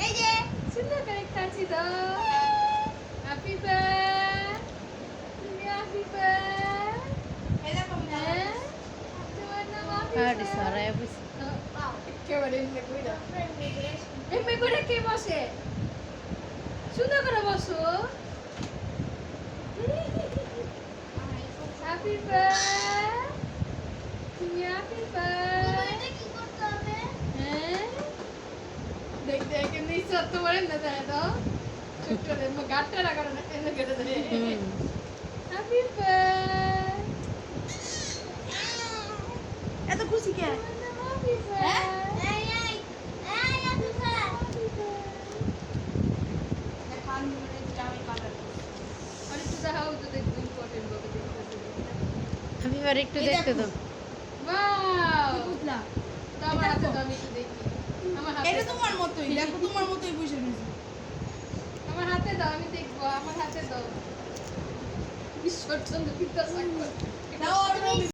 এই যে সুন্দর করে কাছি দাও হ্যাপি বার্থডে হ্যাপি বার্থডে এই দেখো হ্যাঁ তোমার নাম হ্যাপি আরে সরাই বস একেবারে এমনি কইরা এমনি করে কে বসে সুন্দর করে বসো হ্যাপি বার্থডে হ্যাপি বার্থডে এটা কি করতে হবে হ্যাঁ দেখ দেখ এমনি সত্য বলেন না তাই তো ছোট্ট রে গাটটা রাখা না এমনি করে দে হ্যাপি বার্থডে এত খুশি কে হ্যাপি বার্থডে এই আপু স্যার খান মানে জামাই কালার আরে তুই দেখাও তো দেখ ইম্পর্টেন্ট ভাবে দেখতেছিস আমি আর একটু দেখতে দাও ওয়াও বুঝলা তো আমার হাতে দাও আমি একটু দেখি আমার হাতে এটা তোমার মতোই দেখো তোমার মতোই বসে রয়েছে আমার হাতে দাও আমি দেখবো আমার হাতে দাও ঈশ্বর চন্দ্র পিতা সাক্ষর দাও